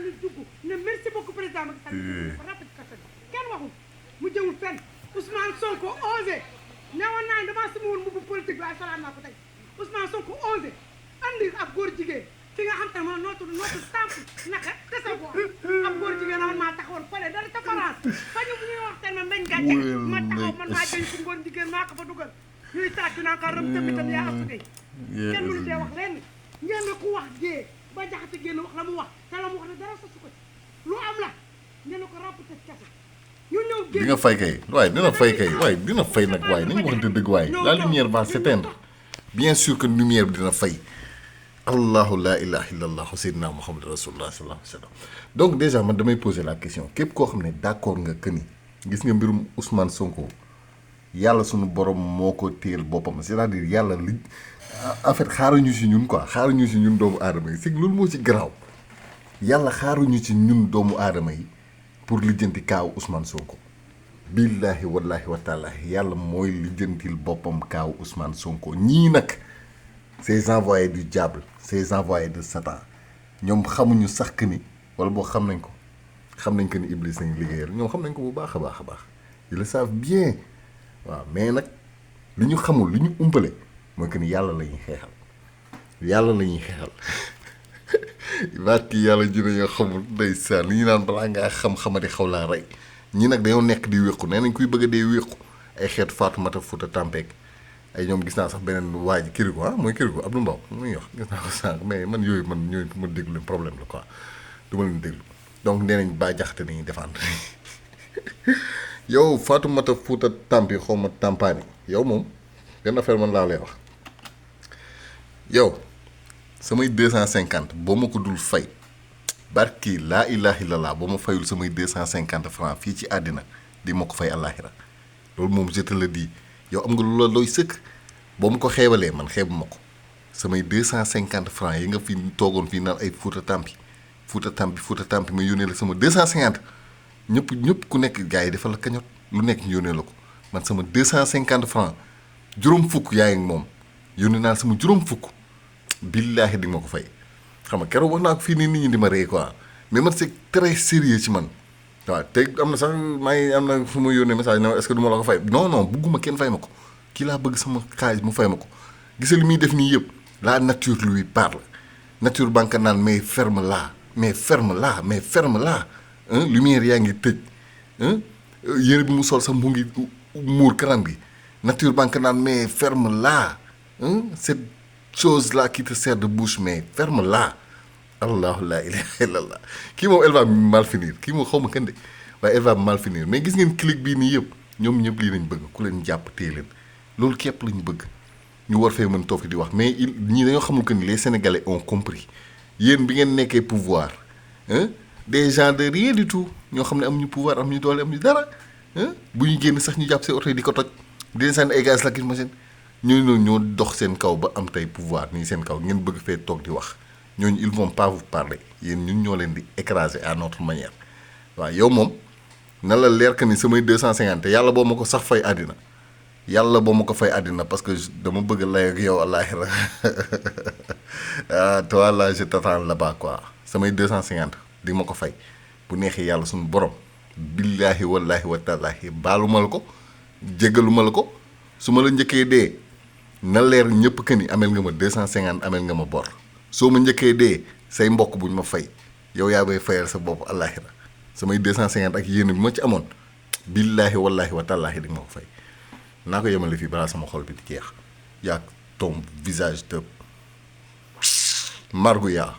ni dugg ne merci beaucoup président Macky Sall ko ràpp ci kaso kenn waxul mu jëwul fenn Ousmane Sonko osé newoon naa dama suma woon mbubu politique waaye solaan naa ko tey Ousmane Sonko osé andi ab góor jigéen ki nga xam te ne nootu stamp naka desa bo ab góor jigéen man maa taxawoon fële dara ca France fa ñu ñuy wax te ne mbañ gàcce ma taxaw man maa jëñ ku góor jigéen maa ko fa dugal ñuy tàccu naa ko rëm tamitam yaa am tey kenn mënu tee wax lenn ngeen ne ku wax dee ba jaxate génn wax la mu wax te la mu wax ne dara sasu ko lu am la ngeen ne ko ràpp tëj kese ñu ñëw génn di nga fay kay waaye dina fay kay waaye dina fay nag waaye nañu waxante dëgg waaye la lumière va s'éteindre bien sûr que lumière bi dina fay allahu la ilaha illallah sayyidina muhammad rasulullah sallallahu alayhi wa sallam donc déjà man damay poser la question képp koo xam ne d'accord nga que ni gis nga mbirum Ousmane Sonko yàlla sunu borom moo ko téel boppam c'est-à-dire yàlla li en fait xaaruñu si ñun quoi xaaruñu si ñun doomu aadama yi c'est loolu moo ci garaaw yàlla xaaruñu ci ñun doomu aadama yi pour lijjanti kaaw Ousmane Sonko billahi wallahi wa taala yàlla mooy lijjantil boppam kaaw Ousmane Sonko ñii nag ces envoyés du diable ces envoyés de Satan ñoom xamuñu sax que ni wala boo xam nañ que ni Iblis nañ liggéeyal ñoom xam nañ ko bu baax a baax a baax ils le savent bien waaw mais nag li ñu xamul li ñu umpale mooy que ni yàlla la ñuy xeexal yàlla la ñuy xeexal baat ki yàlla ji nañoo xamul ndeysaan li ñu naan balaa ngaa xam-xamati xaw laa rey ñi nag dañoo nekk di wéqu nee nañ kuy bëgg a dee wéqu ay xeetu Fatoumata Fouta Tampeek ay ñoom gis naa sax beneen waa ji Kirikou mooy Kirikou Abdou Mbow mu ngi wax gis naa ko sànq mais man yooyu man ñooy ma déglu leen problème la quoi du ma leen déglu donc nee nañ Bah Diakhaté nañuy défendre yow Fatoumata Fouta Tampi xaw ma Tampani yow moom benn affaire man laa lay wax yow samay 250 boo ma ko dul fay barki laa ilaha illallah boo ma fayul samay 250 francs fii ci àddina di ma ko fay àllaaxira loolu moom je te le dis yow am nga lu la looy sëkk boo ma ko xeebalee man xeebu ma ko samay 250 francs yi nga fi toogoon fii naan ay Fouta Tampi ma yónnee la sama 250 ñëpp ku nekk gars yi dafa la kañot lu nekk ñu yónnee la ko man sama 250 francs juróom fukk yaa ngi moom yónnee naa sama juróom fukk billaahi di ma ko fay xam nga keroog wax naa ko fii nii nit ñi di ma rey quoi mais man c'est très sérieux ci man waaw te am na sax am na fu ma yónnee message ne est-ce que du ma la ko fay non bugguma kenn fay ma ko kii laa bëgg sama xaalis mu fay ma ko gisa li muy def nii yëpp la nature lui parle nature banque naan mais ferme là lumière yaa ngi tëj yére bi mu sol sax mu ngi muur kanam gi nature banque naan mais ferme là cette chose là qui te sert de bouche mais ferme là allahu la ilaha illallah kii moom elle va mal finir kii moom xaw ma kan de waaye elle va mal finir mais gis ngeen clic bii nii yëpp ñoom ñëpp lii lañ bëgg ku leen jàpp téye leen loolu képp lañ bëgg ñu war fee mën toog di wax mais ñii dañoo xamul que ni les sénégalais ont compris yéen bi ngeen nekkee pouvoir des gens de rien du tout ñoo xam ne amuñu pouvoir amuñu doole amuñu dara bu ñu génn sax ñu jàpp seen oto yi di ko toj di leen sànni ay gaz lacrymogène ñooñu ñoo dox seen kaw ba am tey pouvoir nii seen kaw ngeen bëgg fee toog di wax ñooñu ils vont pas vous parler yéen ñun ñoo leen di écraser à notre manière waaw yow moom na la leer que ni samay 250 yàlla boo ma ko sax fay àddina yàlla boo ma ko fay àddina parce que dama bëgg lay ak yow àllaaxira ah toi là je t'attends là-bas quoi samay 250 di ma ko fay bu neexee yàlla suñu borom billaahi wallaahi wa taalaahi baaluma la ko jéggaluma la ko su ma la njëkkee dee na leer ñëpp que ni amel nga ma 250 amel nga ma bor soo ma njëkkee dee say mbokk buñ ma fay yow yaa bay fayal sa bopp àllaaxira samay 250 ak yéen bi ma ci amoon billaahi wallaahi wa taalaahi di ma ko fay naa ko yemale fii balaa sama xol bi di jeex yaa ton visage de margouillat